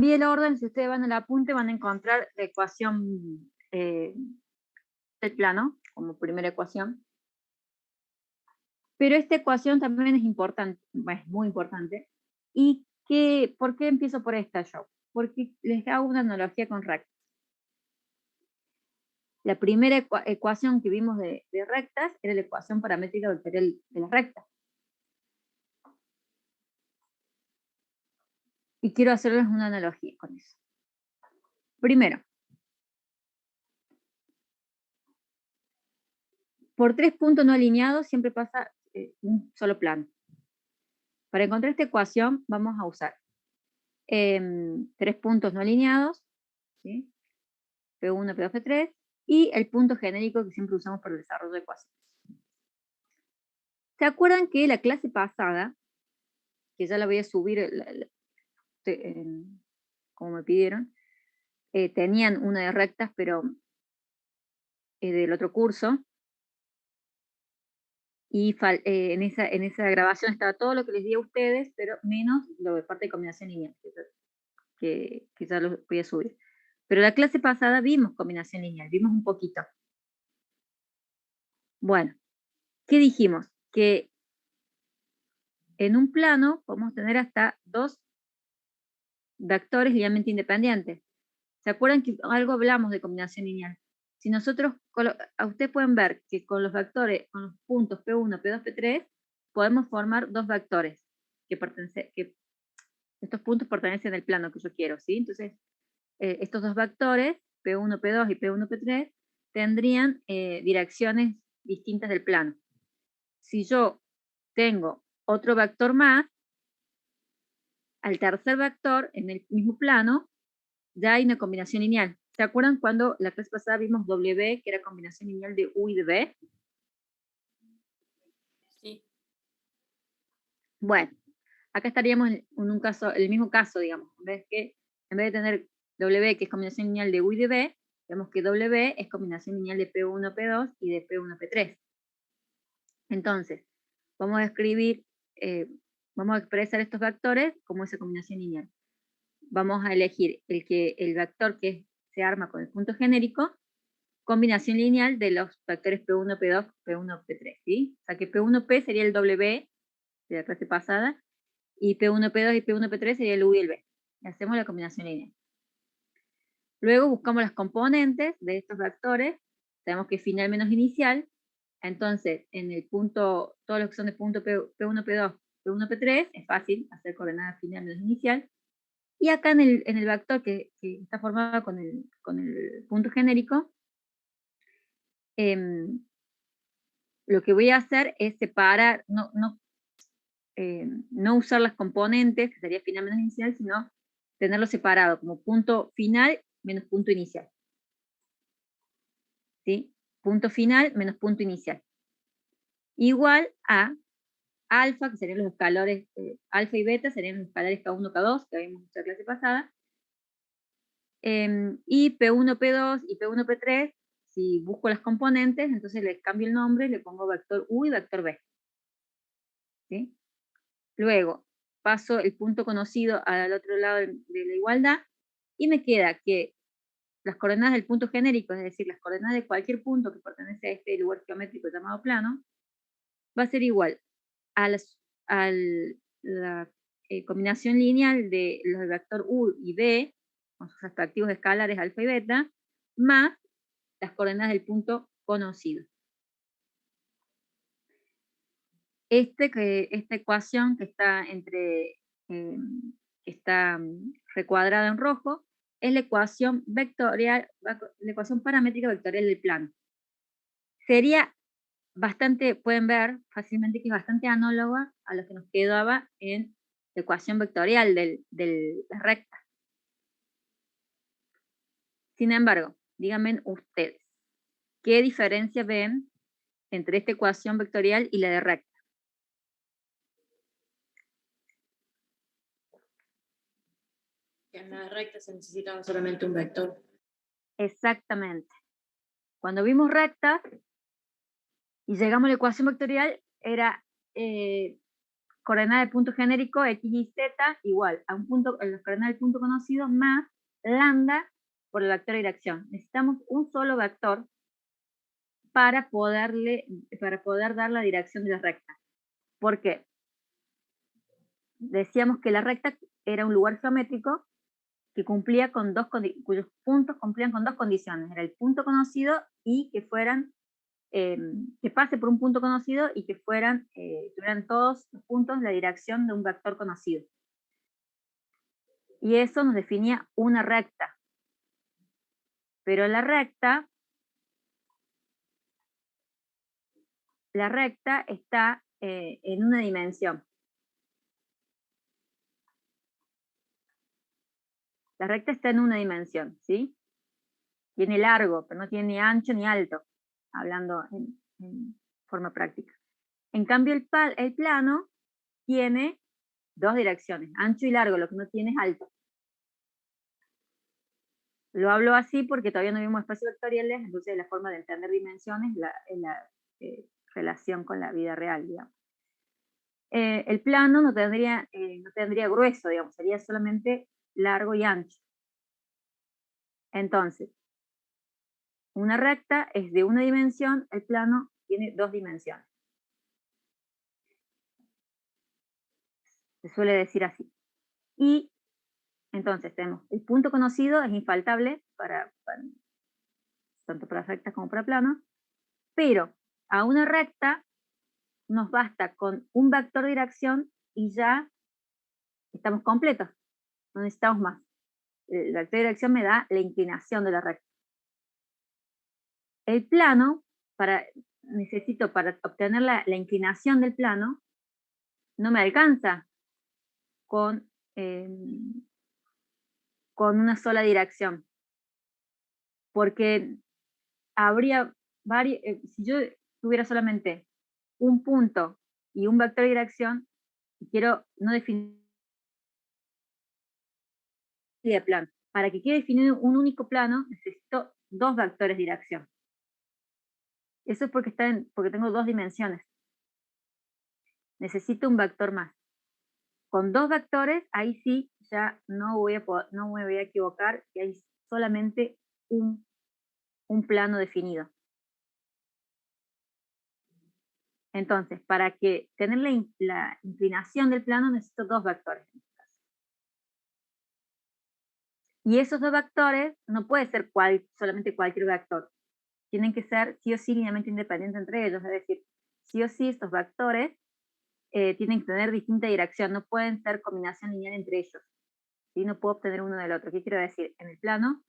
Vi el orden, si ustedes van al apunte van a encontrar la ecuación del plano como primera ecuación. Pero esta ecuación también es importante, es muy importante. ¿Y por qué empiezo por esta yo? Porque les hago una analogía con rectas. La primera ecuación que vimos de rectas era la ecuación paramétrica vectorial de las rectas. Y quiero hacerles una analogía con eso. Primero, por 3 puntos no alineados siempre pasa un solo plano. Para encontrar esta ecuación vamos a usar 3 puntos no alineados, ¿sí? P1, P2, P3, y el punto genérico que siempre usamos para el desarrollo de ecuaciones. ¿Se acuerdan que la clase pasada, que ya la voy a subir como me pidieron, tenían una de rectas, pero del otro curso, y en esa grabación estaba todo lo que les di a ustedes, pero menos lo de parte de combinación lineal, que ya lo voy a subir. Pero la clase pasada vimos combinación lineal, vimos un poquito. Bueno, ¿qué dijimos? Que en un plano podemos tener hasta 2 vectores linealmente independientes. ¿Se acuerdan que algo hablamos de combinación lineal? Si nosotros, ustedes pueden ver que con los vectores, con los puntos P1, P2, P3, podemos formar 2 vectores que estos puntos pertenecen al plano que yo quiero, ¿sí? Entonces, estos 2 vectores, P1, P2 y P1, P3, tendrían direcciones distintas del plano. Si yo tengo otro vector más, al tercer vector en el mismo plano, ya hay una combinación lineal. ¿Se acuerdan cuando la clase pasada vimos W, que era combinación lineal de U y de B? Sí. Bueno, acá estaríamos en un caso, el mismo caso, digamos. En vez de tener W, que es combinación lineal de U y de B, vemos que W es combinación lineal de P1, P2 y de P1, P3. Entonces, vamos a escribir, vamos a expresar estos vectores como esa combinación lineal. Vamos a elegir el vector que se arma con el punto genérico, combinación lineal de los vectores P1, P2, P1, P3, ¿sí? O sea que P1P sería el W de la clase pasada, y P1P2 y P1P3 sería el U y el B. Y hacemos la combinación lineal. Luego buscamos las componentes de estos vectores, sabemos que final menos inicial, entonces en el punto, todos los que son de punto P1, P2, P1, P3, es fácil hacer coordenada final menos inicial, y acá en el vector que está formado con el punto genérico, lo que voy a hacer es separar, no usar las componentes, que sería final menos inicial, sino tenerlo separado como punto final menos punto inicial. ¿Sí? Punto final menos punto inicial. Igual a alfa, que serían los escalares, alfa y beta serían los escalares K1, K2, que habíamos visto en la clase pasada. Y P1, P2 y P1, P3, si busco las componentes, entonces les cambio el nombre, le pongo vector U y vector B. ¿Sí? Luego, paso el punto conocido al otro lado de la igualdad, y me queda que las coordenadas del punto genérico, es decir, las coordenadas de cualquier punto que pertenece a este lugar geométrico llamado plano, va a ser igual a la combinación lineal de los vector U y B, con sus respectivos escalares alfa y beta, más las coordenadas del punto conocido. Esta ecuación que está recuadrada en rojo, es la ecuación vectorial, la ecuación paramétrica vectorial del plano. Sería bastante, pueden ver fácilmente que es bastante análoga a lo que nos quedaba en la ecuación vectorial de la recta. Sin embargo, díganme ustedes, ¿qué diferencia ven entre esta ecuación vectorial y la de recta? Que en la recta se necesitaba solamente un vector. Exactamente. Cuando vimos rectas y llegamos a la ecuación vectorial, era coordenadas del punto genérico x, y, z igual a las coordenadas del punto conocido más lambda por el vector de dirección. Necesitamos un solo vector para poder dar la dirección de la recta. ¿Por qué? Decíamos que la recta era un lugar geométrico que cumplía con cuyos puntos cumplían con dos condiciones. Era el punto conocido y que pase por un punto conocido y que tuvieran todos los puntos la dirección de un vector conocido. Y eso nos definía una recta. Pero la recta está en una dimensión. La recta está en una dimensión, ¿sí? Tiene largo, pero no tiene ni ancho ni alto, hablando en forma práctica. En cambio, el plano tiene dos direcciones, ancho y largo, lo que no tiene es alto. Lo hablo así porque todavía no vimos espacios vectoriales, entonces la forma de entender dimensiones es la relación con la vida real, digamos. El plano no tendría grueso, digamos, sería solamente largo y ancho. Entonces, una recta es de una dimensión, el plano tiene dos dimensiones. Se suele decir así. Y entonces tenemos el punto conocido, es infaltable tanto para rectas como para planos, pero a una recta nos basta con un vector de dirección y ya estamos completos, no necesitamos más. El vector de dirección me da la inclinación de la recta. El plano, para obtener la inclinación del plano, no me alcanza con una sola dirección, porque habría si yo tuviera solamente un punto y un vector de dirección, y quiero no definir de plano. Para que quede definido un único plano, necesito dos vectores de dirección. Eso es porque tengo dos dimensiones. Necesito un vector más. Con dos vectores, ahí sí ya no me voy a equivocar, y hay solamente un plano definido. Entonces, para tener la inclinación del plano, necesito dos vectores. Y esos dos vectores no puede ser solamente cualquier vector. Tienen que ser sí o sí linealmente independientes entre ellos. Es decir, sí o sí estos vectores tienen que tener distinta dirección. No pueden ser combinación lineal entre ellos. ¿Sí? No puedo obtener uno del otro. ¿Qué quiero decir? En el plano,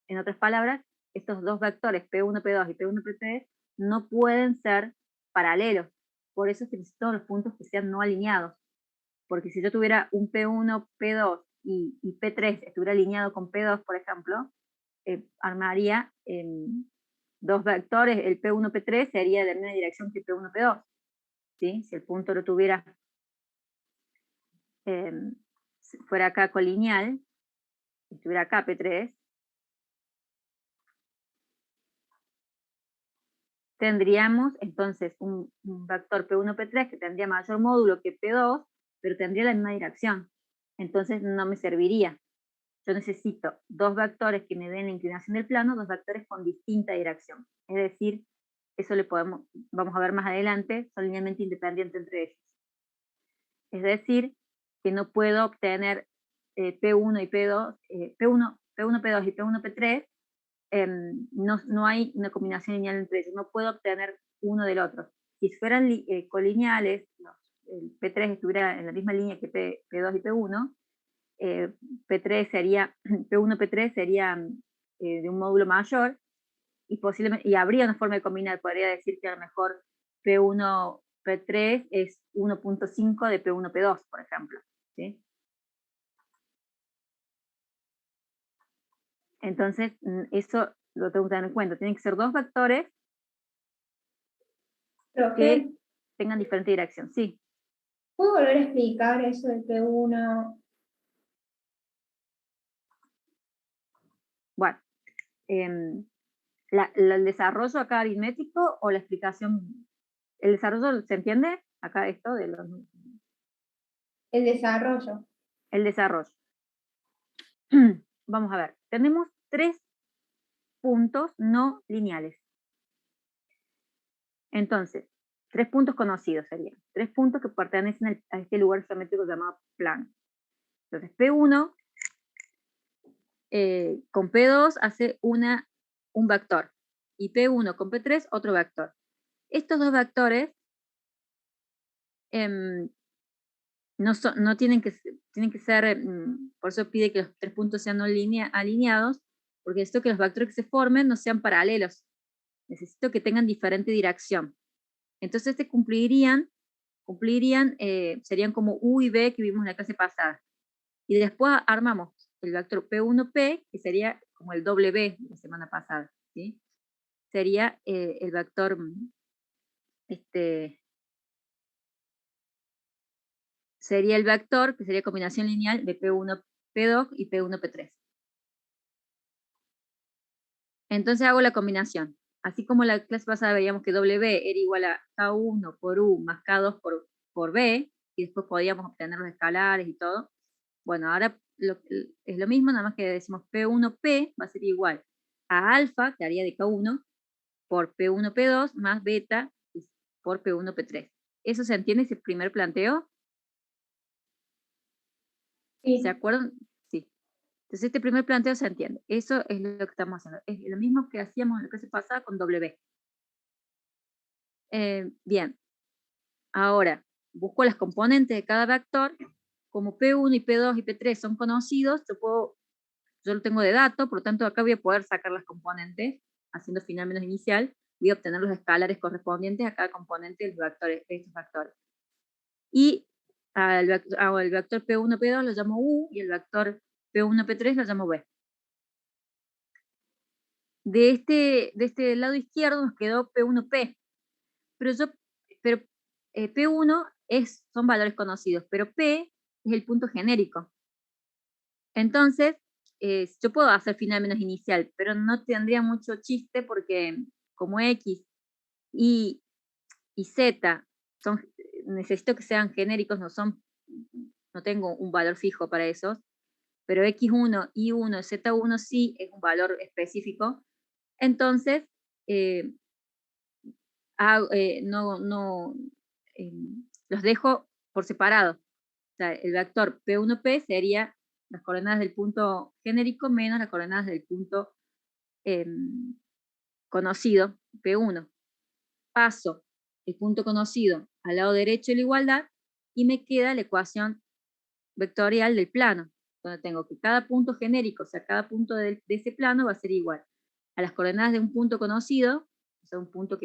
en otras palabras, estos dos vectores P1, P2 y P1, P3 no pueden ser paralelos. Por eso es que necesito los puntos que sean no alineados. Porque si yo tuviera un P1, P2 y P3 estuviera alineado con P2, por ejemplo, armaría dos vectores, el P1, P3 sería de la misma dirección que P1, P2. ¿Sí? Si el punto lo tuviera, si fuera acá colineal, si estuviera acá P3, tendríamos entonces un vector P1, P3 que tendría mayor módulo que P2, pero tendría la misma dirección. Entonces no me serviría. Yo necesito dos vectores que me den la inclinación del plano, dos vectores con distinta dirección. Es decir, eso vamos a ver más adelante, son linealmente independientes entre ellos. Es decir, que no puedo obtener P1 y P2, P1, P2 y P1, P3, no hay una combinación lineal entre ellos, no puedo obtener uno del otro. Si fueran colineales, el P3 estuviera en la misma línea que P2 y P1, P3 sería, P1, P3 sería de un módulo mayor y habría una forma de combinar, podría decir que a lo mejor P1, P3 es 1.5 de P1, P2, por ejemplo. ¿Sí? Entonces, eso lo tengo que tener en cuenta. Tienen que ser dos vectores que tengan diferente dirección. Sí. ¿Puedo volver a explicar eso del P1? Bueno, el desarrollo acá aritmético o la explicación, el desarrollo, ¿se entiende? Acá esto de los El desarrollo. El desarrollo. Vamos a ver, tenemos 3 puntos no lineales. Entonces, 3 puntos conocidos serían. 3 puntos que pertenecen a este lugar geométrico llamado plano. Entonces, P1 con P2 hace un vector. Y P1 con P3 otro vector. Estos dos vectores no tienen que ser, por eso pide que los 3 puntos sean no alineados, porque necesito que los vectores que se formen no sean paralelos. Necesito que tengan diferente dirección. Entonces serían como U y B que vimos en la clase pasada. Y después armamos el vector P1P, que sería como el doble B de la semana pasada, ¿sí? Sería el vector, sería el vector, que sería combinación lineal de P1P2 y P1P3. Entonces hago la combinación. Así como la clase pasada veíamos que W era igual a K1 por U más K2 por B, y después podíamos obtener los escalares y todo. Bueno, ahora es lo mismo, nada más que decimos P1P va a ser igual a alfa, que haría de K1, por P1P2 más beta por P1P3. ¿Eso se entiende, ese primer planteo? Sí. ¿Se acuerdan? Sí. Entonces este primer planteo se entiende. Eso es lo que estamos haciendo. Es lo mismo que hacíamos en la clase pasada con W. Bien. Ahora, busco las componentes de cada vector. Como P1 y P2 y P3 son conocidos, yo lo tengo de dato, por lo tanto acá voy a poder sacar las componentes, haciendo final menos inicial, voy a obtener los escalares correspondientes a cada componente de estos vectores. Y el vector P1, P2 lo llamo U, y el vector P1, P3 lo llamo B. De este lado izquierdo nos quedó P1P, pero P1 son valores conocidos, pero P es el punto genérico. Entonces, yo puedo hacer final menos inicial, pero no tendría mucho chiste porque como X y Z necesito que sean genéricos, no tengo un valor fijo para esos, pero X1, Y1, Z1 sí es un valor específico. Entonces, los dejo por separado. O sea, el vector P1P sería las coordenadas del punto genérico menos las coordenadas del punto conocido, P1. Paso el punto conocido al lado derecho de la igualdad y me queda la ecuación vectorial del plano, donde tengo que cada punto genérico, o sea, cada punto de ese plano va a ser igual a las coordenadas de un punto conocido, o sea, un punto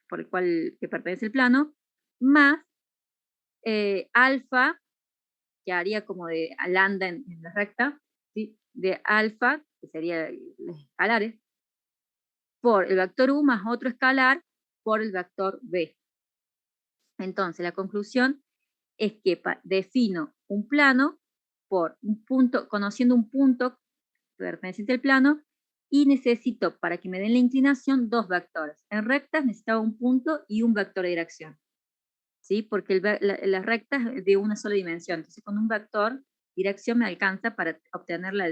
por el cual que pertenece el plano, más alfa, que haría como de lambda en la recta, ¿sí? De alfa, que sería los escalares, por el vector U más otro escalar por el vector B. Entonces, la conclusión es que defino un plano por un punto, conociendo un punto perteneciente al plano, y necesito, para que me den la inclinación, 2 vectores. En rectas necesitaba un punto y un vector de dirección, ¿sí? Porque las rectas es de una sola dimensión. Entonces, con un vector dirección me alcanza para obtener la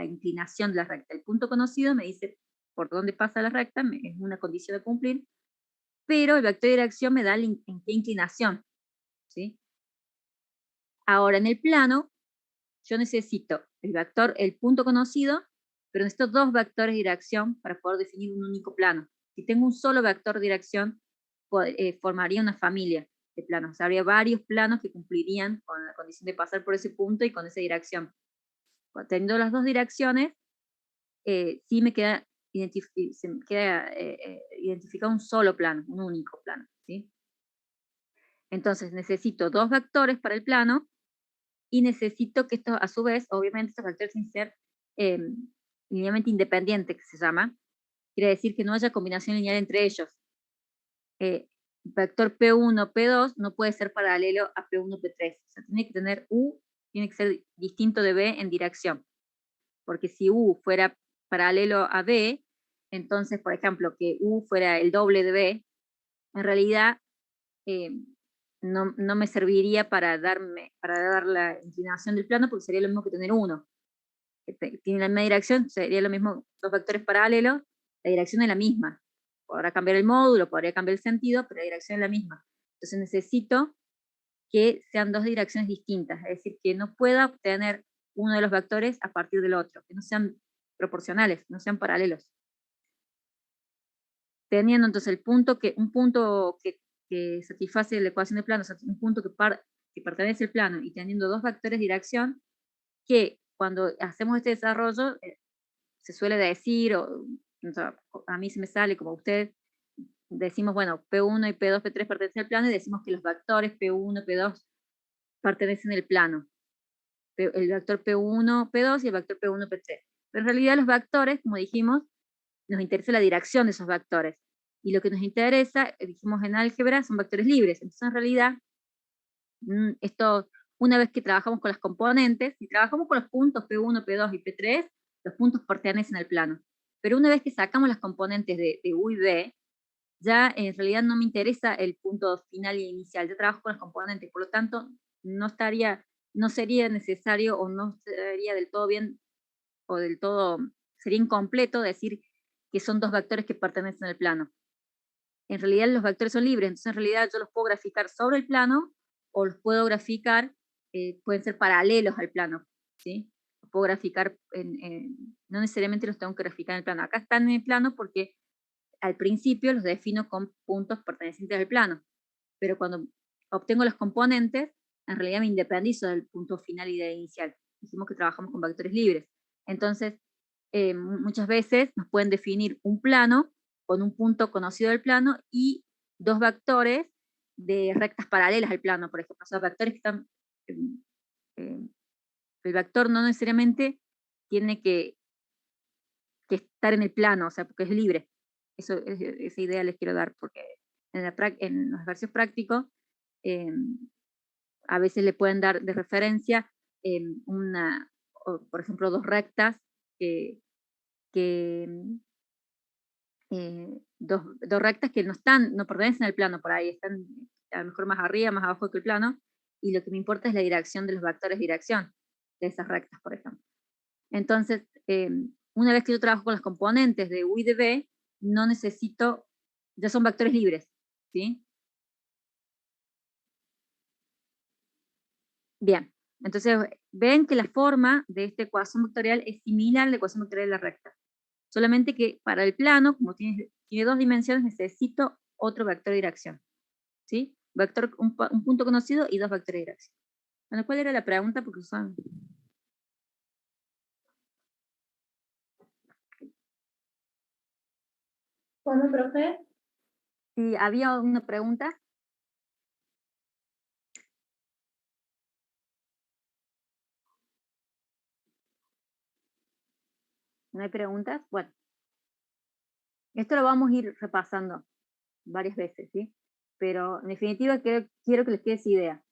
inclinación de la recta. El punto conocido me dice por dónde pasa la recta, es una condición de cumplir, pero el vector de dirección me da en qué inclinación, ¿sí? Ahora, en el plano, yo necesito el punto conocido, pero necesito 2 vectores de dirección para poder definir un único plano. Si tengo un solo vector de dirección, formaría una familia de planos. O sea, habría varios planos que cumplirían con la condición de pasar por ese punto y con esa dirección. Teniendo las 2 direcciones, sí me queda identificado un solo plano, un único plano, ¿sí? Entonces necesito 2 vectores para el plano y necesito que estos, a su vez, obviamente estos vectores tienen que ser linealmente independientes, que se llama. Quiere decir que no haya combinación lineal entre ellos. Vector P1, P2 no puede ser paralelo a P1, P3. O sea, tiene que tener U, tiene que ser distinto de B en dirección. Porque si U fuera paralelo a B, entonces, por ejemplo, que U fuera el doble de B, en realidad no me serviría para dar la inclinación del plano, porque sería lo mismo que tener uno. Tiene la misma dirección, sería lo mismo, dos vectores paralelos, la dirección es la misma. Podrá cambiar el módulo, podría cambiar el sentido, pero la dirección es la misma. Entonces necesito que sean dos direcciones distintas, es decir, que no pueda obtener uno de los vectores a partir del otro, que no sean proporcionales, no sean paralelos. Teniendo entonces un punto que satisface la ecuación de plano, o sea, un punto que pertenece al plano, y teniendo dos vectores de dirección, que cuando hacemos este desarrollo, se suele decir, o sea, a mí se me sale como usted, decimos, bueno, P1 y P2, P3 pertenecen al plano, y decimos que los vectores P1, P2 pertenecen al plano. El vector P1, P2 y el vector P1, P3. Pero en realidad los vectores, como dijimos, nos interesa la dirección de esos vectores. Y lo que nos interesa, dijimos en álgebra, son vectores libres. Entonces, en realidad, esto, una vez que trabajamos con las componentes, si trabajamos con los puntos P1, P2 y P3, los puntos pertenecen al plano. Pero una vez que sacamos las componentes de U y B, ya en realidad no me interesa el punto final y inicial, yo trabajo con las componentes, por lo tanto, no sería necesario o no sería del todo bien, o del todo, sería incompleto decir que son dos vectores que pertenecen al plano. En realidad los vectores son libres, entonces en realidad yo los puedo graficar sobre el plano, o los puedo graficar, pueden ser paralelos al plano, ¿sí? Los puedo graficar, no necesariamente los tengo que graficar en el plano. Acá están en el plano porque al principio los defino con puntos pertenecientes al plano, pero cuando obtengo los componentes, en realidad me independizo del punto final y de inicial. Dijimos que trabajamos con vectores libres. Entonces, muchas veces nos pueden definir un plano con un punto conocido del plano y dos vectores de rectas paralelas al plano, por ejemplo. O sea, vectores que están... el vector no necesariamente tiene que estar en el plano, o sea, porque es libre. Esa idea les quiero dar, porque en los ejercicios prácticos a veces le pueden dar de referencia por ejemplo, dos rectas dos rectas que no pertenecen al plano, por ahí están a lo mejor más arriba, más abajo que el plano, y lo que me importa es la dirección de los vectores de dirección de esas rectas, por ejemplo. Entonces, una vez que yo trabajo con las componentes de U y de B, no necesito, ya son vectores libres, ¿sí? Bien, entonces ven que la forma de esta ecuación vectorial es similar a la ecuación vectorial de la recta. Solamente que para el plano, como tiene dos dimensiones, necesito otro vector de dirección, ¿sí? Un punto conocido y dos vectores de dirección. Bueno, ¿cuál era la pregunta? Porque son... ¿Cómo, profe? Si había una pregunta. ¿No hay preguntas? Bueno, esto lo vamos a ir repasando varias veces, ¿sí? Pero en definitiva quiero que les quede esa idea.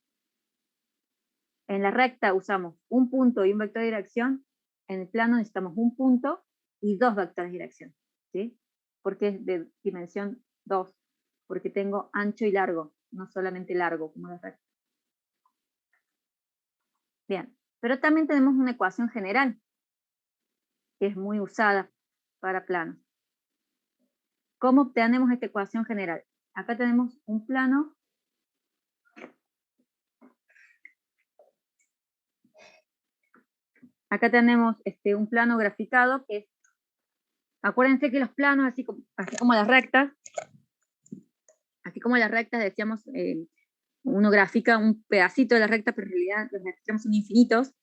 En la recta usamos un punto y un vector de dirección, en el plano necesitamos un punto y dos vectores de dirección, ¿sí? Porque es de dimensión 2, porque tengo ancho y largo, no solamente largo como la recta. Bien, pero también tenemos una ecuación general, que es muy usada para planos. ¿Cómo obtenemos esta ecuación general? Acá tenemos un plano. Acá tenemos un plano graficado que es, acuérdense que los planos, así como las rectas, decíamos, uno grafica un pedacito de la recta, pero en realidad los extremos son infinitos.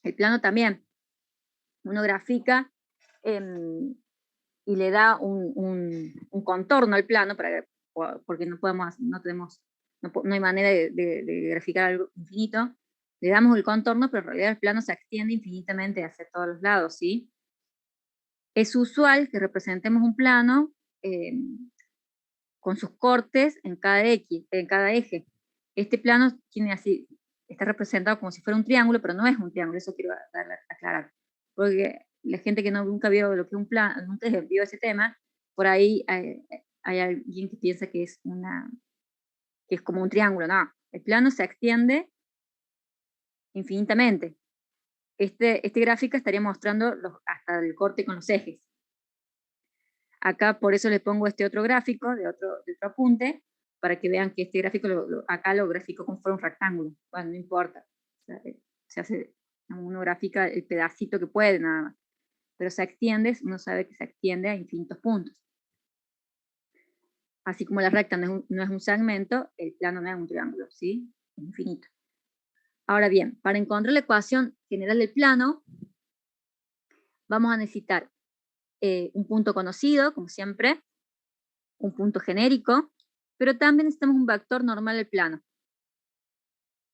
El plano también. Uno grafica y le da un contorno al plano, porque no hay manera de graficar algo infinito. Le damos el contorno, pero en realidad el plano se extiende infinitamente hacia todos los lados, ¿sí? Es usual que representemos un plano con sus cortes en cada eje. Este plano está representado como si fuera un triángulo, pero no es un triángulo, eso quiero aclarar. Porque la gente que nunca vio lo que es un plano, nunca vio ese tema, por ahí hay alguien que piensa que que es como un triángulo, no. El plano se extiende infinitamente. Este gráfico estaría mostrando hasta el corte con los ejes. Acá por eso le pongo este otro gráfico de otro apunte, para que vean que este gráfico, acá lo grafico como fuera un rectángulo. Bueno, no importa. O sea, se hace, uno grafica el pedacito que puede nada más. Pero se extiende, uno sabe que se extiende a infinitos puntos. Así como la recta no es un segmento, el plano no es un triángulo, ¿sí? Es infinito. Ahora bien, para encontrar la ecuación general del plano, vamos a necesitar un punto conocido, como siempre, un punto genérico, pero también necesitamos un vector normal del plano.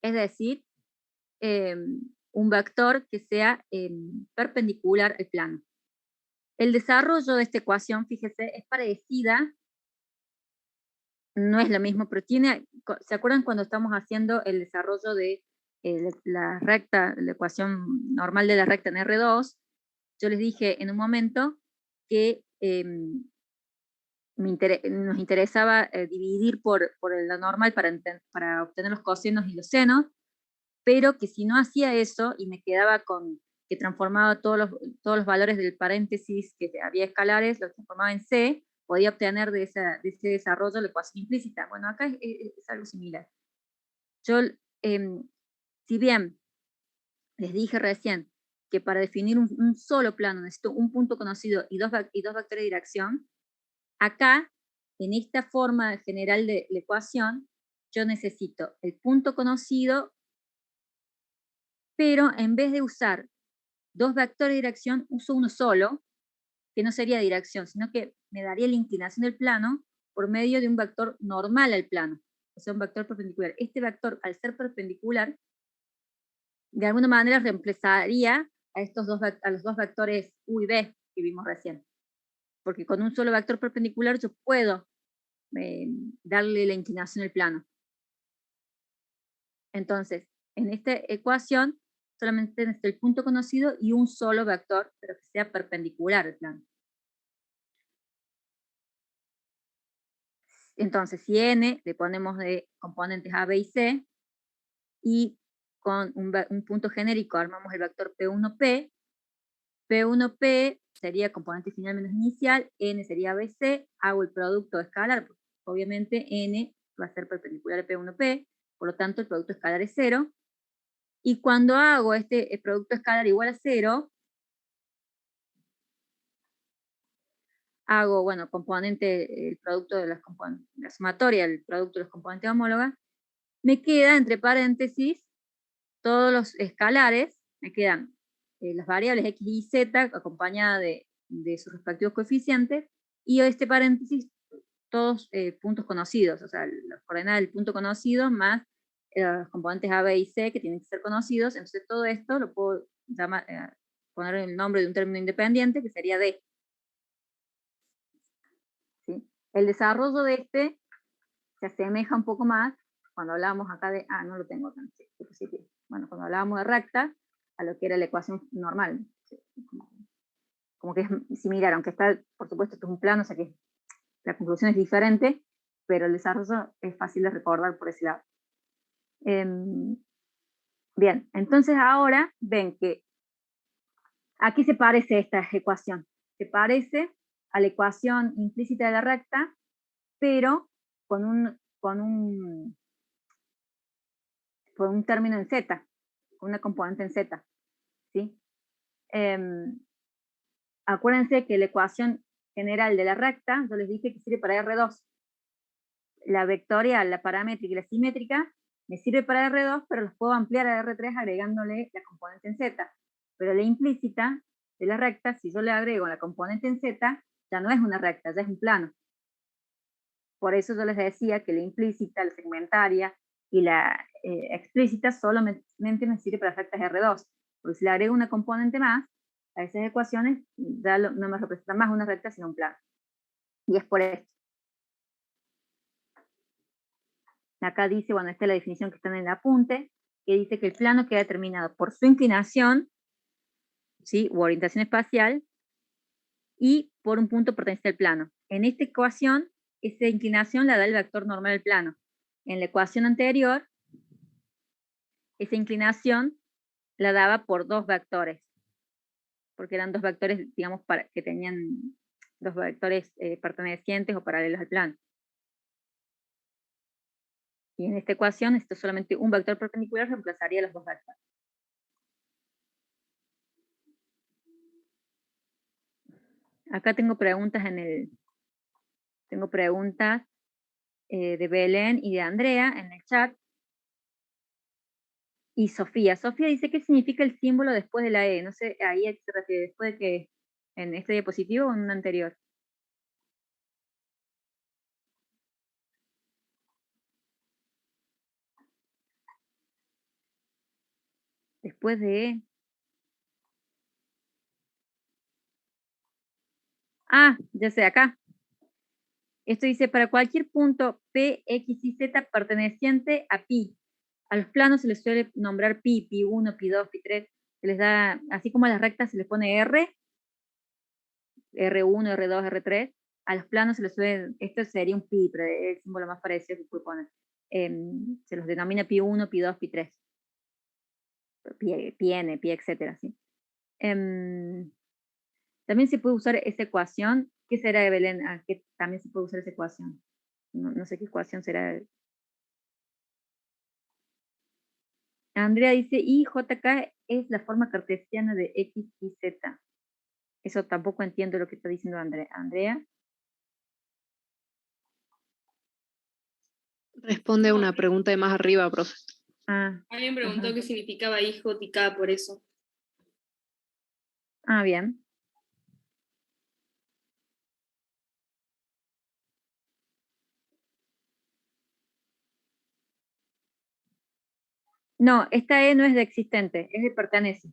Es decir, un vector que sea perpendicular al plano. El desarrollo de esta ecuación, fíjese, es parecida, no es lo mismo, pero ¿se acuerdan cuando estamos haciendo el desarrollo de la recta, la ecuación normal de la recta en R2? Yo les dije en un momento que nos interesaba dividir por la normal para obtener los cosinos y los senos, pero que si no hacía eso y me quedaba con que transformaba todos los valores del paréntesis que había escalares, los transformaba en C, podía obtener de ese desarrollo la ecuación implícita. Bueno, acá es algo similar. Yo, si bien les dije recién que para definir un solo plano necesito un punto conocido y dos vectores de dirección, acá, en esta forma general de la ecuación, yo necesito el punto conocido, pero en vez de usar dos vectores de dirección, uso uno solo, que no sería dirección, sino que me daría la inclinación del plano por medio de un vector normal al plano, o sea, un vector perpendicular. Este vector, al ser perpendicular, de alguna manera reemplazaría a los dos vectores U y B que vimos recién. Porque con un solo vector perpendicular yo puedo darle la inclinación al plano. Entonces, en esta ecuación solamente necesito el punto conocido y un solo vector, pero que sea perpendicular al plano. Entonces, si n le ponemos de componentes A, B y C, y con un punto genérico armamos el vector P1P, P1P sería componente final menos inicial, n sería ABC, hago el producto escalar, porque obviamente n va a ser perpendicular a P1P, por lo tanto el producto escalar es 0, y cuando hago el producto escalar igual a 0, hago, bueno, el producto de las componentes, la sumatoria, el producto de los componentes homólogas, me queda entre paréntesis todos los escalares, me quedan las variables x y z acompañadas de sus respectivos coeficientes, y este paréntesis todos puntos conocidos, o sea, las coordenadas del punto conocido más los componentes A, B y C que tienen que ser conocidos. Entonces todo esto lo puedo poner el nombre de un término independiente que sería D. ¿Sí? El desarrollo de este se asemeja un poco más cuando hablábamos acá de, no lo tengo tan positivo. Bueno, cuando hablábamos de recta, a lo que era la ecuación normal. ¿Sí? Como que es similar, aunque está, por supuesto, esto es un plano, o sea que la conclusión es diferente, pero el desarrollo es fácil de recordar por ese lado. Bien, entonces ahora ven que aquí se parece esta ecuación. Se parece a la ecuación implícita de la recta, pero con un término en z, con una componente en z. ¿Sí? Acuérdense que la ecuación general de la recta, yo les dije que sirve para R2. La vectorial, la paramétrica y la simétrica me sirve para R2, pero los puedo ampliar a R3 agregándole la componente en Z. Pero la implícita de la recta, si yo le agrego la componente en Z, ya no es una recta, ya es un plano. Por eso yo les decía que la implícita, la segmentaria y la explícita solamente me sirve para rectas R2. Porque si le agrego una componente más a esas ecuaciones, ya no me representa más una recta, sino un plano. Y es por esto. Acá dice, bueno, esta es la definición que está en el apunte, que dice que el plano queda determinado por su inclinación, ¿sí?, u orientación espacial, y por un punto perteneciente al plano. En esta ecuación, esa inclinación la da el vector normal del plano. en la ecuación anterior, esa inclinación la daba por dos vectores, porque eran dos vectores, digamos, que tenían dos vectores pertenecientes o paralelos al plano. Y en esta ecuación, esto es solamente un vector perpendicular, reemplazaría los dos vectores. Acá tengo preguntas de Belén y de Andrea en el chat. Y Sofía. Sofía dice, ¿qué significa el símbolo después de la E? No sé, ahí se refiere, después de que, en este diapositivo o en un anterior. Después de E. Ah, ya sé, acá. Esto dice, para cualquier punto P, X y Z perteneciente a pi. A los planos se les suele nombrar pi, pi1, pi2, pi3. Se les da, así como a las rectas se les pone R, R1, R2, R3. A los planos se les suele, esto sería un pi, pero es el símbolo más parecido que puede poner. Se los denomina pi1, pi2, pi3. Pi n, pi, etcétera, ¿sí? También se puede usar esa ecuación. ¿Qué será de Belén? Que también se puede usar esa ecuación. No sé qué ecuación será. Andrea dice, y JK es la forma cartesiana de X y Z. Eso tampoco entiendo lo que está diciendo Andrea. Responde a una pregunta de más arriba, profe. Alguien preguntó Ajá. qué significaba hijo y K por eso. Bien. No, esta E no es de existente, es de pertenece.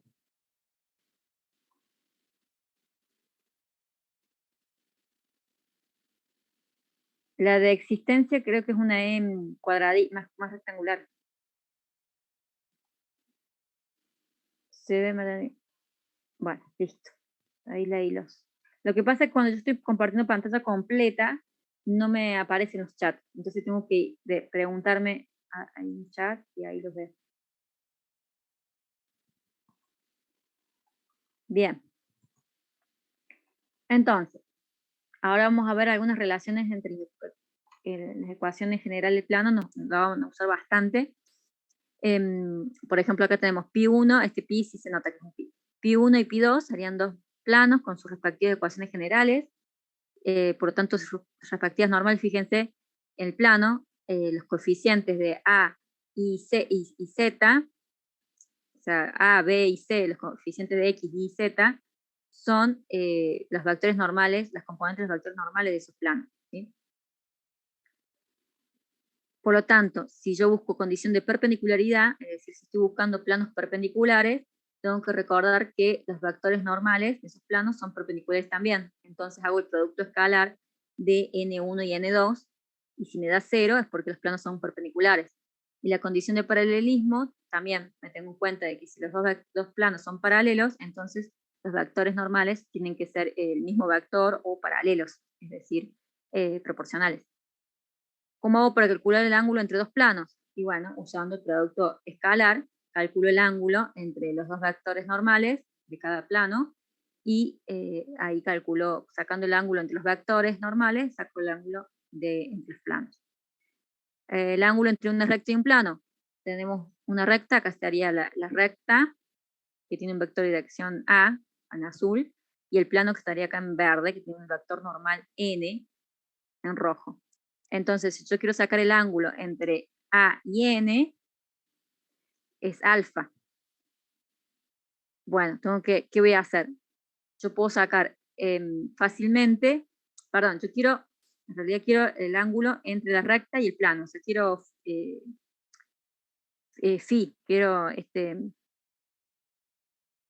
La de existencia creo que es una E cuadradita, más rectangular. Se ve. Bueno, listo. Ahí la hilos. Lo que pasa es que cuando yo estoy compartiendo pantalla completa, no me aparecen los chats. Entonces tengo que preguntarme en un chat y ahí los veo. Bien. Entonces, ahora vamos a ver algunas relaciones entre las ecuaciones generales del plano, nos vamos a usar bastante. Por ejemplo, acá tenemos pi1, este pi sí se nota que es un pi. Pi1 y pi2 serían dos planos con sus respectivas ecuaciones generales. Por lo tanto, sus respectivas normales, fíjense, en el plano, los coeficientes de A y Z, o sea, A, B y C, los coeficientes de X, Y y Z, son los vectores normales, las componentes de los vectores normales de esos planos. ¿Sí? Por lo tanto, si yo busco condición de perpendicularidad, es decir, si estoy buscando planos perpendiculares, tengo que recordar que los vectores normales de esos planos son perpendiculares también. Entonces hago el producto escalar de n1 y n2, y si me da 0 es porque los planos son perpendiculares. Y la condición de paralelismo, también me tengo en cuenta de que si los dos planos son paralelos, entonces los vectores normales tienen que ser el mismo vector o paralelos, es decir, proporcionales. ¿Cómo hago para calcular el ángulo entre dos planos? Y bueno, usando el producto escalar, calculo el ángulo entre los dos vectores normales de cada plano, y ahí calculo, sacando el ángulo entre los vectores normales, saco el ángulo entre los planos. El ángulo entre una recta y un plano. Tenemos una recta, acá estaría la recta, que tiene un vector de dirección A, en azul, y el plano que estaría acá en verde, que tiene un vector normal N, en rojo. Entonces, si yo quiero sacar el ángulo entre A y N, es alfa. Bueno, ¿qué voy a hacer? Yo puedo sacar fácilmente, perdón, en realidad quiero el ángulo entre la recta y el plano, o sea, quiero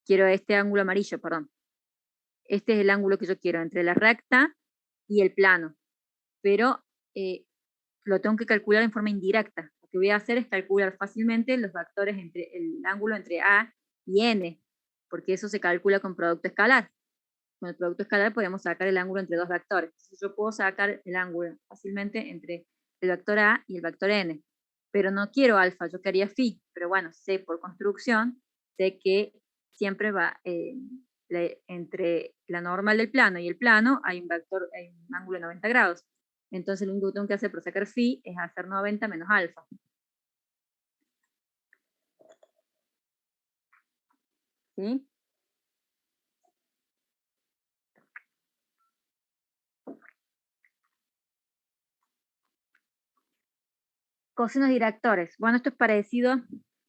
quiero este ángulo amarillo, perdón. Este es el ángulo que yo quiero, entre la recta y el plano, pero lo tengo que calcular en forma indirecta. Lo que voy a hacer es calcular fácilmente los vectores el ángulo entre A y N, porque eso se calcula con producto escalar. Con el producto escalar podemos sacar el ángulo entre dos vectores. Entonces yo puedo sacar el ángulo fácilmente entre el vector A y el vector N. pero no quiero alfa, yo quería phi, pero bueno, sé por construcción, sé que siempre va entre la normal del plano y el plano hay un vector, hay un ángulo de 90 grados. Entonces lo único que tengo que hacer para sacar phi es hacer 90 menos alfa. ¿Sí? Cosinos directores. Bueno, esto es parecido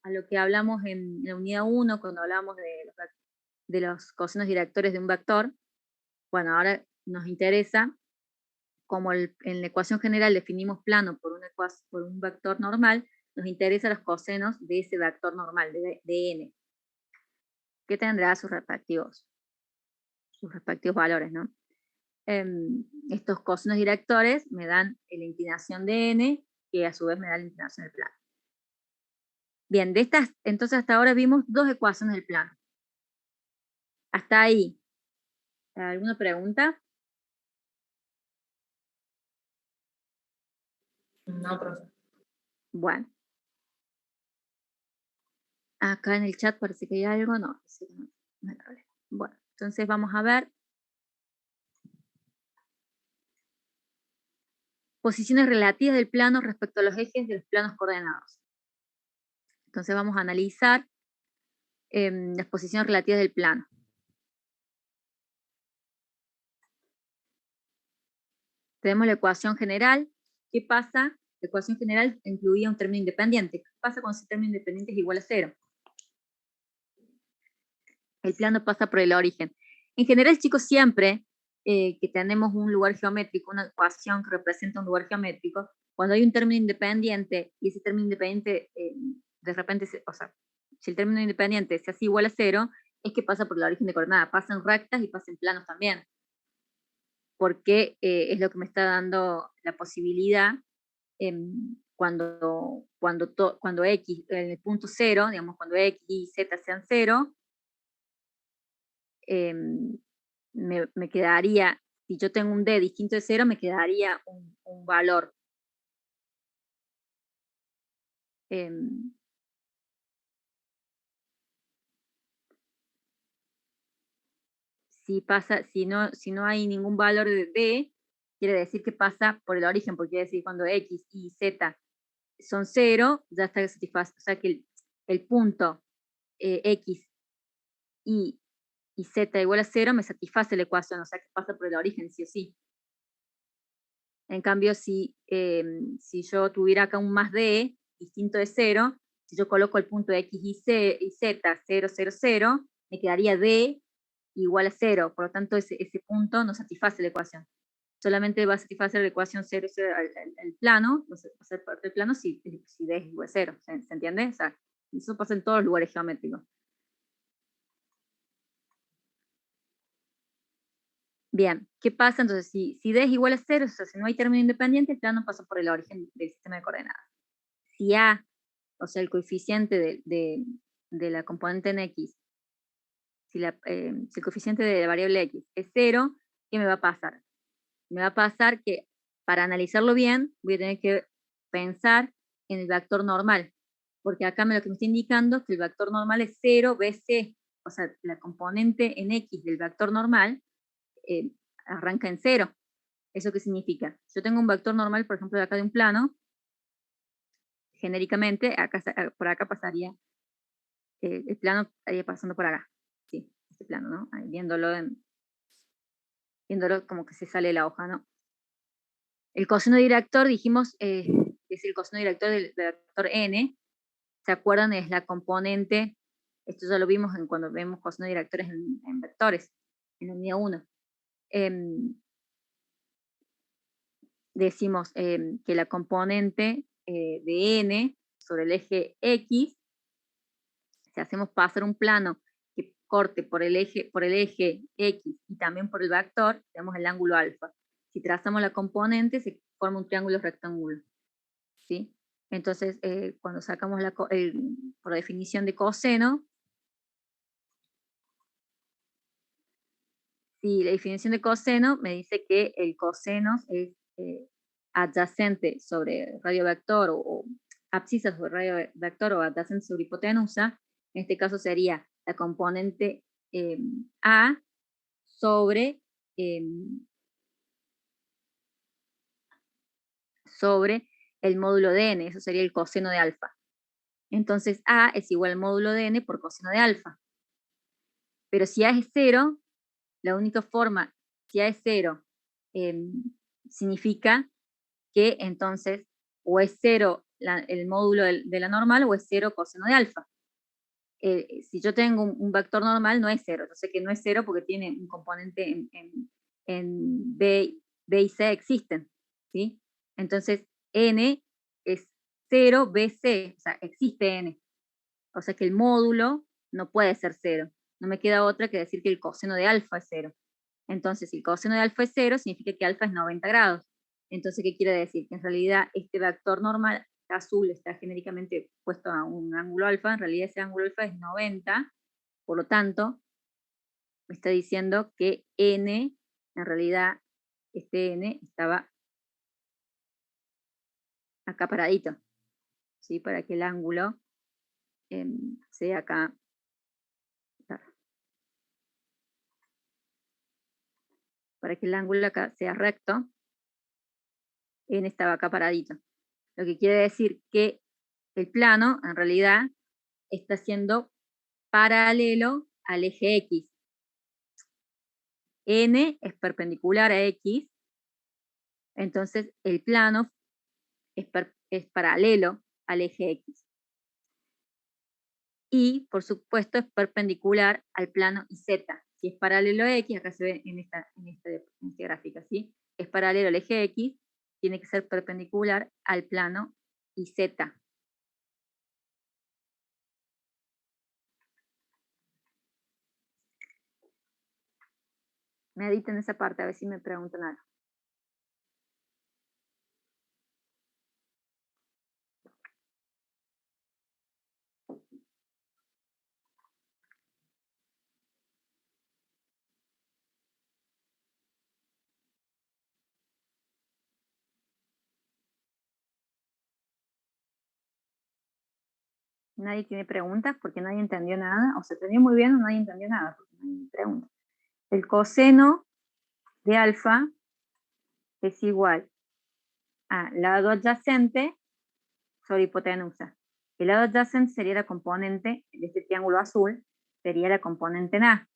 a lo que hablamos en la unidad 1 cuando hablamos de los cosinos directores de un vector. Bueno, ahora nos interesa, como en la ecuación general definimos plano por un vector normal, nos interesa los cosenos de ese vector normal, de n, que tendrá sus respectivos valores, ¿no? Estos cosenos directores me dan la inclinación de n, que a su vez me da la inclinación del plano. Bien, de estas, entonces hasta ahora vimos dos ecuaciones del plano. Hasta ahí. ¿Alguna pregunta? No, profe. Bueno. Acá en el chat parece que hay algo, no hay problema. Bueno, entonces vamos a ver. Posiciones relativas del plano respecto a los ejes de los planos coordenados. Entonces vamos a analizar las posiciones relativas del plano. Tenemos la ecuación general. ¿Qué pasa? La ecuación general incluía un término independiente. ¿Qué pasa cuando ese término independiente es igual a 0? El plano pasa por el origen. En general, chicos, siempre que tenemos un lugar geométrico, una ecuación que representa un lugar geométrico, cuando hay un término independiente y ese término independiente de repente, o sea, si el término independiente se hace igual a 0, es que pasa por el origen de coordenada. Pasa en rectas y pasa en planos también. Porque es lo que me está dando la posibilidad cuando x en el punto 0, digamos, cuando x y z sean 0, me quedaría, si yo tengo un d distinto de 0, me quedaría un valor si no hay ningún valor de d, quiere decir que pasa por el origen, porque quiere decir cuando x y z son 0, ya está satisfecho, o sea que el punto x y z igual a 0 me satisface la ecuación, o sea que pasa por el origen sí o sí. En cambio, si yo tuviera acá un más d distinto de 0, si yo coloco el punto x y z 0, 0, 0, me quedaría d igual a 0. Por lo tanto, ese punto no satisface la ecuación. Solamente va a satisfacer la ecuación 0, 0 al plano, va a ser parte del plano si d es igual a 0. ¿Se entiende? O sea, eso pasa en todos los lugares geométricos. Bien, ¿qué pasa entonces? Si d es igual a 0, o sea, si no hay término independiente, el plano pasa por el origen del sistema de coordenadas. Si a, o sea, el coeficiente de la componente en x, si el coeficiente de la variable x es 0, ¿qué me va a pasar? Me va a pasar que para analizarlo bien voy a tener que pensar en el vector normal, porque acá lo que me está indicando es que el vector normal es 0 bc, o sea, la componente en x del vector normal arranca en 0. ¿Eso qué significa? Yo tengo un vector normal, por ejemplo, de acá de un plano, genéricamente, por acá pasaría, el plano estaría pasando por acá. Sí, este plano, ¿no? Ahí, viéndolo como que se sale la hoja, ¿no? El coseno director, dijimos, es el coseno director del vector n. ¿Se acuerdan? Es la componente, esto ya lo vimos cuando vemos cosenos directores en vectores, en la unidad 1. Decimos que la componente de n sobre el eje x, si hacemos pasar un plano que corte por el eje x y también por el vector, tenemos el ángulo alfa. Si trazamos la componente, se forma un triángulo rectangular. ¿Sí? Entonces, cuando sacamos por la definición de coseno, si la definición de coseno me dice que el coseno es adyacente sobre radio vector o abscisas sobre radio vector o adyacente sobre hipotenusa, en este caso sería la componente A sobre el módulo de n, eso sería el coseno de alfa. Entonces A es igual al módulo de n por coseno de alfa. Pero si A es 0, la única forma, si A es 0, significa que entonces o es 0 el módulo de la normal o es 0 coseno de alfa. Si yo tengo un vector normal no es 0, yo sé que no es 0 porque tiene un componente en B y C existen, ¿sí? Entonces n es 0 BC, o sea, existe n. O sea que el módulo no puede ser 0. No me queda otra que decir que el coseno de alfa es 0. Entonces, si el coseno de alfa es 0, significa que alfa es 90 grados. Entonces, ¿qué quiere decir? Que en realidad este vector normal azul está genéricamente puesto a un ángulo alfa, en realidad ese ángulo alfa es 90, por lo tanto, me está diciendo que n, en realidad, este n estaba acá paradito, ¿sí? Para que el ángulo sea acá. Para que el ángulo acá sea recto, n estaba acá paradito. Lo que quiere decir que el plano, en realidad, está siendo paralelo al eje X. N es perpendicular a X, entonces el plano es paralelo al eje X. Y, por supuesto, es perpendicular al plano YZ. Si es paralelo a X, acá se ve en esta gráfica, ¿sí? Es paralelo al eje X, tiene que ser perpendicular al plano YZ. Mediten esa parte, a ver si me preguntan algo. Nadie tiene preguntas porque nadie entendió nada, o se entendió muy bien o nadie entendió nada porque nadie pregunta. El coseno de alfa es igual a lado adyacente sobre hipotenusa. El lado adyacente sería la componente de este triángulo azul, sería la componente en A.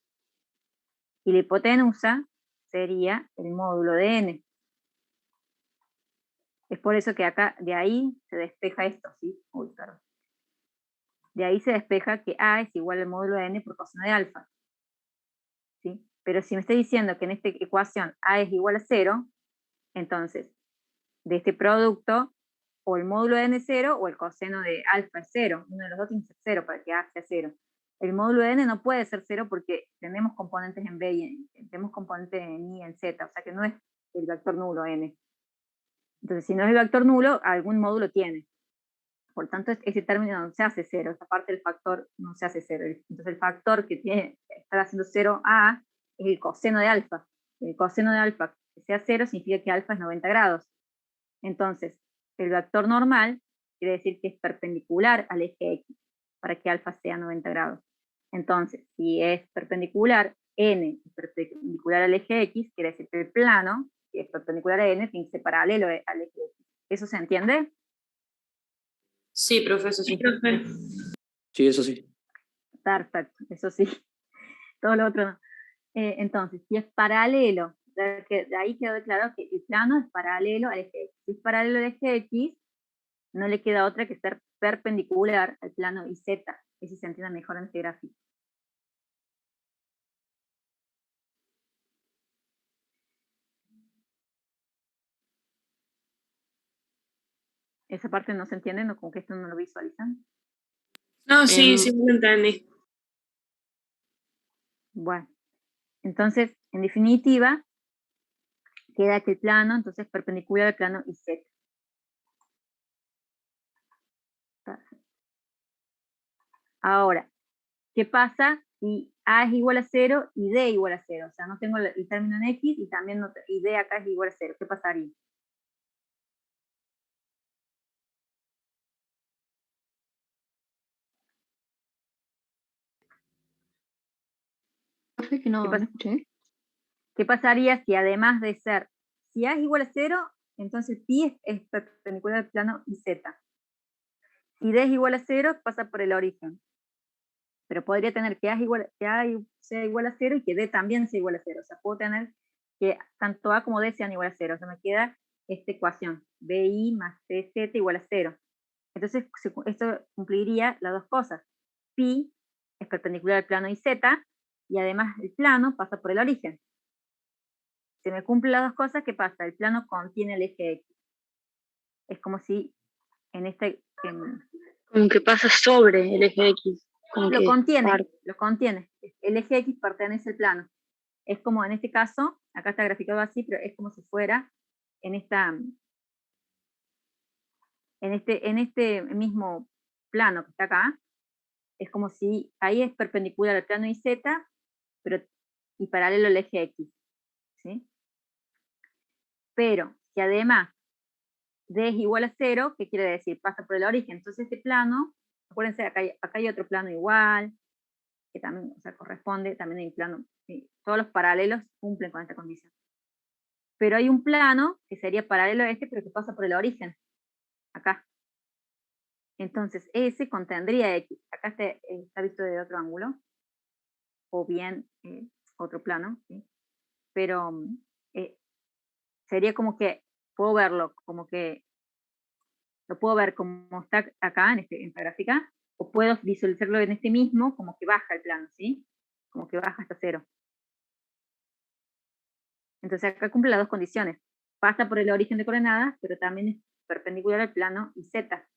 Y la hipotenusa sería el módulo de n. Es por eso que acá, de ahí se despeja esto, ¿sí? Uy, perdón. De ahí se despeja que A es igual al módulo de n por coseno de alfa. ¿Sí? Pero si me está diciendo que en esta ecuación A es igual a 0, entonces, de este producto, o el módulo de n es 0 o el coseno de alfa es 0. Uno de los dos tiene que ser 0 para que A sea 0. El módulo de n no puede ser 0 porque tenemos componentes en B y tenemos componentes en I y en Z, o sea que no es el vector nulo n. Entonces, si no es el vector nulo, algún módulo tiene. Por tanto, ese término no se hace 0, esa parte del factor no se hace 0. Entonces, el factor que tiene que estar haciendo 0A es el coseno de alfa. El coseno de alfa que sea 0 significa que alfa es 90 grados. Entonces, el vector normal quiere decir que es perpendicular al eje X para que alfa sea 90 grados. Entonces, si es perpendicular, n es perpendicular al eje X, quiere decir que el plano, si es perpendicular a n, tiene que ser paralelo al eje X. ¿Eso se entiende? Sí, profesor, sí. Sí, eso sí. Perfecto, eso sí. Todo lo otro no. Entonces, si es paralelo, de ahí quedó claro que el plano es paralelo al eje X. Si es paralelo al eje X, no le queda otra que ser perpendicular al plano YZ. Ese se entiende mejor en este gráfico. Esa parte no se entiende, no, como que esto no lo visualizan. No, sí, sí lo entendí. Bueno, entonces, en definitiva, queda que el plano, entonces, perpendicular al plano YZ. Perfecto. Ahora, ¿qué pasa si A es igual a 0 y D igual a 0? O sea, no tengo el término en X y también y D acá es igual a 0. ¿Qué pasaría? es que no, ¿Qué no pasa? escuché? ¿Qué pasaría si además de ser, si A es igual a 0, entonces pi es perpendicular al plano y z? Si D es igual a 0, pasa por el origen. Pero podría tener que A sea igual a 0 y que D también sea igual a 0. O sea, puedo tener que tanto A como D sean igual a 0. O sea, me queda esta ecuación, BI más CZ igual a 0. Entonces, esto cumpliría las dos cosas. Pi es perpendicular al plano YZ, y además el plano pasa por el origen. Si me cumplen las dos cosas, ¿qué pasa? El plano contiene el eje X. Es como si en este... Como que pasa sobre el eje X. Como lo que contiene. El eje X pertenece al plano. Es como en este caso, acá está graficado así, pero es como si fuera en este mismo plano que está acá, es como si ahí es perpendicular al plano YZ, pero y paralelo al eje X, ¿sí? Pero si además D es igual a 0, ¿qué quiere decir? Pasa por el origen. Entonces este plano, acuérdense, acá hay otro plano igual, que también, o sea, corresponde, también hay un plano, todos los paralelos cumplen con esta condición. Pero hay un plano que sería paralelo a este, pero que pasa por el origen, acá. Entonces, ese contendría X. Acá está visto de otro ángulo, o bien otro plano, ¿sí? Pero sería como que puedo verlo, como que lo puedo ver como está acá en esta gráfica, o puedo visualizarlo en este mismo, como que baja el plano, ¿sí? Como que baja hasta 0. Entonces acá cumple las dos condiciones. Pasa por el origen de coordenadas, pero también es perpendicular al plano y z.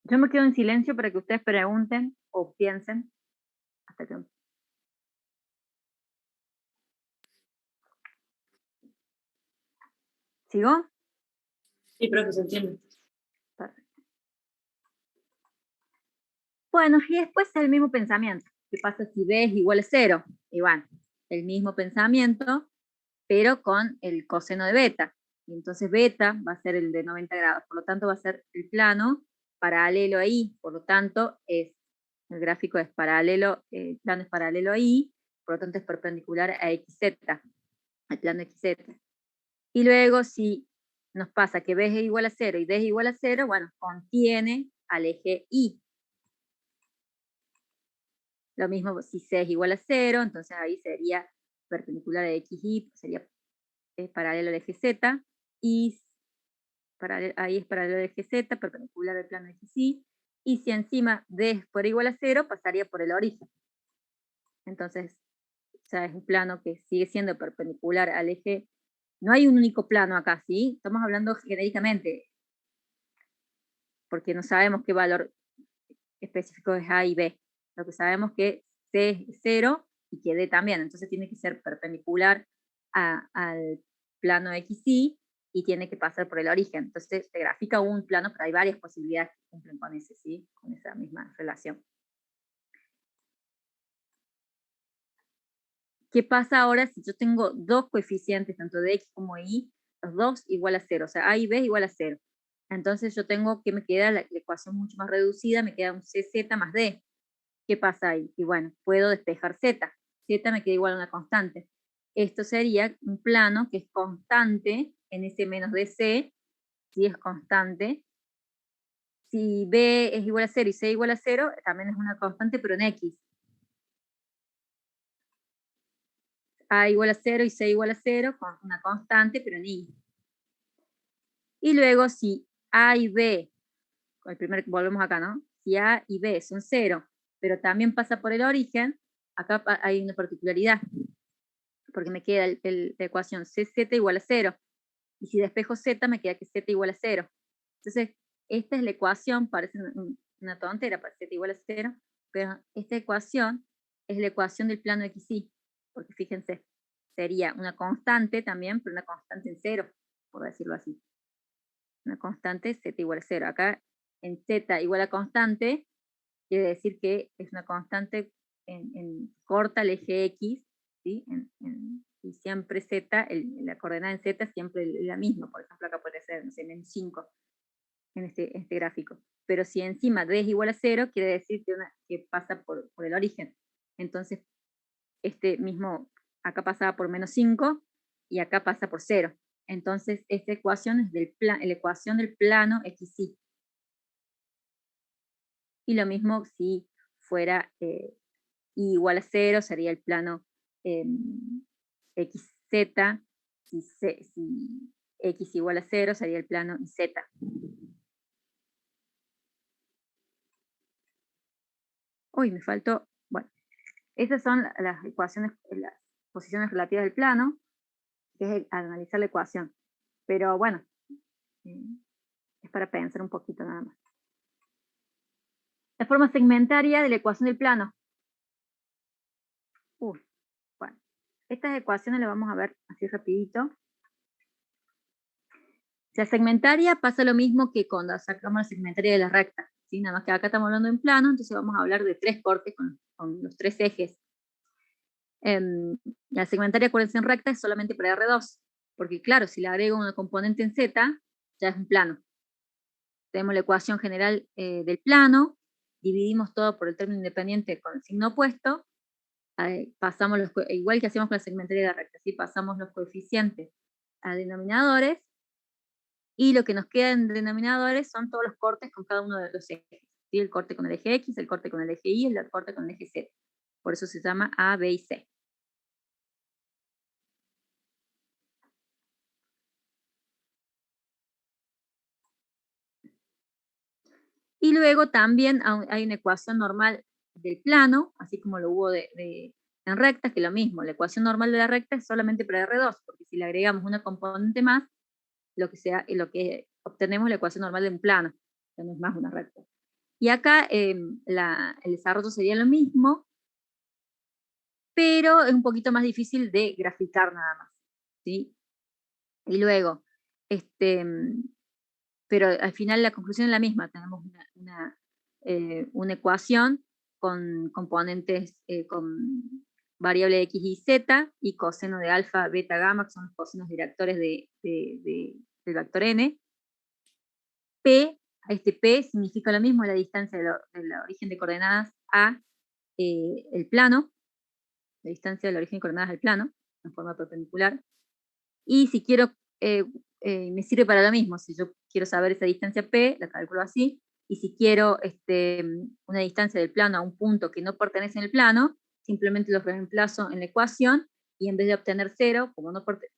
Yo me quedo en silencio para que ustedes pregunten o piensen hasta que... ¿Sigo? Sí, profe, se entiende. Perfecto. Bueno, y después el mismo pensamiento. ¿Qué pasa si B es igual a 0? Y bueno, el mismo pensamiento, pero con el coseno de beta. Y entonces beta va a ser el de 90 grados, por lo tanto va a ser el plano paralelo a I, por lo tanto el gráfico es paralelo, el plano es paralelo a I, por lo tanto es perpendicular a XZ, al plano XZ. Y luego si nos pasa que B es igual a 0 y D es igual a 0, bueno, contiene al eje I. Lo mismo si C es igual a 0, entonces ahí sería perpendicular a XY, sería paralelo al eje Z, y ahí es paralelo al eje Z, perpendicular al plano XY, y si encima D es por igual a 0, pasaría por el origen. Entonces, o sea, es un plano que sigue siendo perpendicular al eje. No hay un único plano acá, ¿sí? Estamos hablando genéricamente, porque no sabemos qué valor específico es A y B. Lo que sabemos es que C es 0 y que D también, entonces tiene que ser perpendicular al plano XY y tiene que pasar por el origen. Entonces se grafica un plano, pero hay varias posibilidades que cumplen con ese, ¿sí? Con esa misma relación. ¿Qué pasa ahora si yo tengo dos coeficientes, tanto de X como de Y, los dos igual a 0? O sea, A y B igual a 0. Entonces yo tengo que me queda la ecuación mucho más reducida, me queda un CZ más D. ¿Qué pasa ahí? Y bueno, puedo despejar Z. Z me queda igual a una constante. Esto sería un plano que es constante en ese menos DC, si es constante. Si B es igual a 0 y C igual a 0, también es una constante, pero en X. A igual a 0 y C igual a 0, con una constante, pero en Y. Y luego si A y B, volvemos acá, ¿no? Si A y B son 0, pero también pasa por el origen, acá hay una particularidad, porque me queda la ecuación CZ igual a 0, y si despejo Z me queda que Z igual a 0. Entonces, esta es la ecuación, parece una tontera, para Z igual a 0, pero esta ecuación es la ecuación del plano XY, porque fíjense, sería una constante también, pero una constante en 0, por decirlo así. Una constante Z igual a 0. Acá en Z igual a constante, quiere decir que es una constante corta el eje X, ¿sí? Y siempre Z, la coordenada en Z siempre es la misma. Por ejemplo, acá puede ser, no sé, menos 5. en este gráfico. Pero si encima d es igual a 0, quiere decir que pasa por el origen. Entonces, este mismo, acá pasaba por menos 5 y acá pasa por 0. Entonces, esta ecuación es la ecuación del plano XY. Y lo mismo si fuera y igual a 0, sería el plano XZ. Si X igual a 0, sería el plano Z. Uy, me faltó. Bueno, esas son las ecuaciones, las posiciones relativas del plano, que es analizar la ecuación. Pero bueno, es para pensar un poquito nada más. La forma segmentaria de la ecuación del plano. Bueno, estas ecuaciones las vamos a ver así rapidito. La segmentaria pasa lo mismo que cuando sacamos la segmentaria de la recta, ¿sí? Nada más que acá estamos hablando en plano, entonces vamos a hablar de 3 cortes con los 3 ejes. La segmentaria, acuérdense, en recta es solamente para R2, porque claro, si le agrego una componente en Z, ya es un plano. Tenemos la ecuación general del plano, dividimos todo por el término independiente con el signo opuesto, pasamos igual que hacíamos con la segmentaria de la recta, ¿sí? Pasamos los coeficientes a denominadores, y lo que nos queda en denominadores son todos los cortes con cada uno de los ejes, ¿sí? El corte con el eje X, el corte con el eje Y, el corte con el eje Z. Por eso se llama A, B y C. Y luego también hay una ecuación normal del plano, así como lo hubo en rectas, que lo mismo, la ecuación normal de la recta es solamente para R2, porque si le agregamos una componente más, lo que obtenemos es la ecuación normal de un plano, que no es más una recta. Y acá el desarrollo sería lo mismo, pero es un poquito más difícil de graficar nada más, ¿sí? Y luego, pero al final la conclusión es la misma, tenemos una ecuación con componentes con variable x y z, y coseno de alfa, beta, gamma, que son los cosenos directores del vector n. P, P significa lo mismo, la distancia del origen de coordenadas a el plano, la distancia del origen de coordenadas al plano, en forma perpendicular. Y si quiero, me sirve para lo mismo, si yo quiero saber esa distancia P, la calculo así, y si quiero una distancia del plano a un punto que no pertenece en el plano, simplemente lo reemplazo en la ecuación, y en vez de obtener 0, como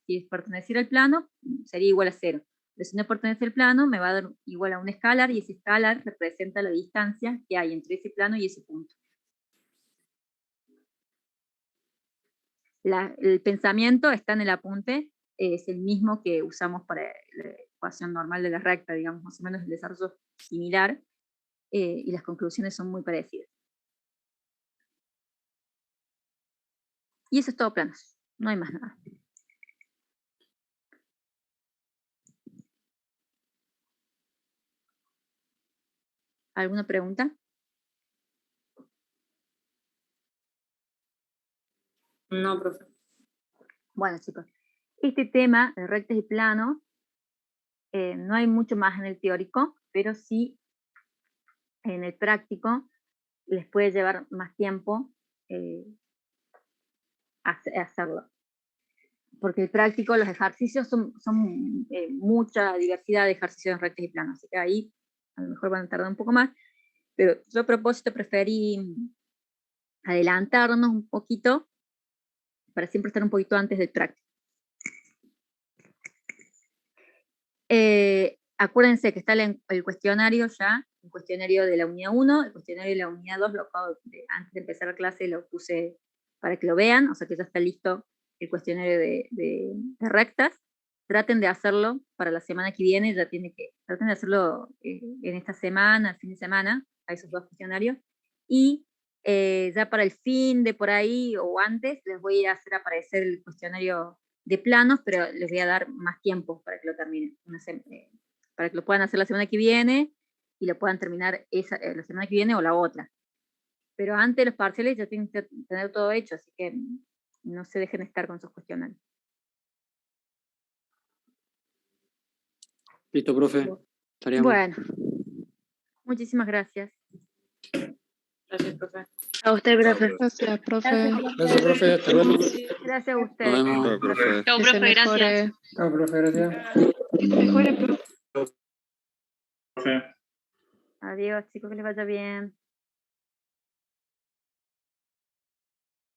si perteneciera al plano, sería igual a 0. Pero si no pertenece al plano, me va a dar igual a un escalar, y ese escalar representa la distancia que hay entre ese plano y ese punto. El pensamiento está en el apunte, es el mismo que usamos para la ecuación normal de la recta, digamos, más o menos el desarrollo similar, y las conclusiones son muy parecidas. Y eso es todo planos, no hay más nada. ¿Alguna pregunta? No, profe. Bueno, chicos, este tema de rectas y planos, no hay mucho más en el teórico, pero sí en el práctico les puede llevar más tiempo hacerlo. Porque el práctico, los ejercicios son mucha diversidad de ejercicios en rectas y planos, así que ahí a lo mejor van a tardar un poco más, pero yo a propósito preferí adelantarnos un poquito para siempre estar un poquito antes del práctico. Acuérdense que está el cuestionario ya, el cuestionario de la unidad 1, el cuestionario de la unidad 2, antes de empezar la clase lo puse para que lo vean, o sea que ya está listo el cuestionario de rectas. Traten de hacerlo para la semana que viene, traten de hacerlo en esta semana, el fin de semana, a esos 2 cuestionarios, y ya para el fin de por ahí o antes les voy a hacer aparecer el cuestionario de planos, pero les voy a dar más tiempo para que lo terminen, para que lo puedan hacer la semana que viene y lo puedan terminar la semana que viene o la otra. Pero antes los parciales ya tienen que tener todo hecho, así que no se dejen estar con sus cuestionarios. Listo, profe. Estaríamos. Bueno, muchísimas gracias. Gracias, profe. A usted, profe. Gracias, profe. Gracias, profe. Hasta luego. Gracias a Nos ustedes. vemos. Chao, profe. Chau, Que se profe, gracias. mejore. Chao, profe. Gracias. Mejore, profe. Adiós, chicos, que les vaya bien.